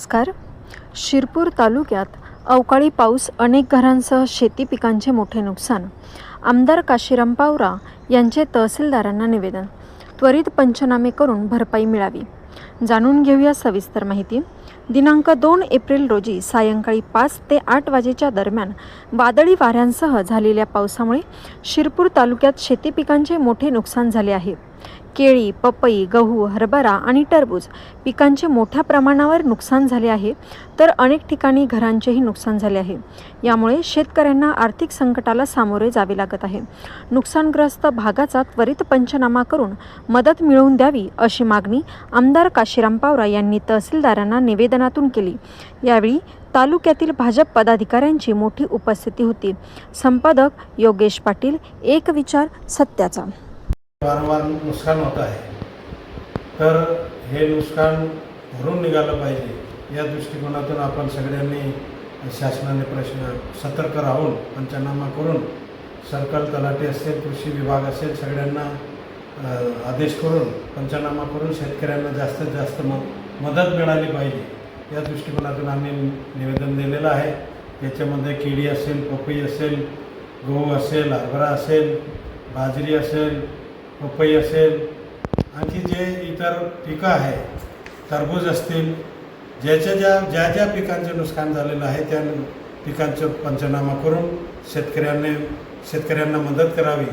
नमस्कार. शिरपूर तालुक्यात अवकाळी पाऊस, अनेक घरांसह शेती पिकांचे मोठे नुकसान. आमदार काशीराम पावरा यांचे तहसीलदारांना निवेदन. त्वरित पंचनामे करून भरपाई मिळावी. जाणून घेऊया सविस्तर माहिती. दिनांक 2 एप्रिल रोजी सायंकाळी 5 ते 8 वाजेच्या दरम्यान वादळी वाऱ्यांसह झालेल्या पावसामुळे शिरपूर तालुक्यात शेती पिकांचे मोठे नुकसान झाले आहे. केळी, पपई, गहू, हरभरा आणि टरबूज पिकांचे मोठ्या प्रमाणावर नुकसान झाले आहे, तर अनेक ठिकाणी घरांचेही नुकसान झाले आहे. यामुळे शेतकऱ्यांना आर्थिक संकटाला सामोरे जावे लागत आहे. नुकसानग्रस्त भागाचा त्वरित पंचनामा करून मदत मिळवून द्यावी अशी मागणी आमदार काशीराम पावरा यांनी तहसीलदारांना निवेदनातून केली. यावेळी तालुक्यातील भाजप पदाधिकाऱ्यांची मोठी उपस्थिती होती. संपादक योगेश पाटील, एक विचार सत्याचा. वारंवार नुकसान होत आहे, तर हे नुकसान भरून निघालं पाहिजे या दृष्टिकोनातून आपण सगळ्यांनी शासनाने सतर्क राहून पंचनामा करून सर्कल तलाठी असेल, कृषी विभाग असेल, सगळ्यांना आदेश करून पंचनामा करून शेतकऱ्यांना जास्तीत जास्त मदत मिळाली पाहिजे या दृष्टिकोनातून आम्ही निवेदन दिलेलं आहे. याच्यामध्ये केळी असेल, पपई असेल, गहू असेल, हरभरा असेल, बाजरी असेल, पपई असेल, आणखी जे इतर पिकं आहे, टरबूज असतील, ज्या ज्या पिकांचे नुकसान झालेलं आहे त्या पिकांचं पंचनामा करून शेतकऱ्यांना मदत करावी.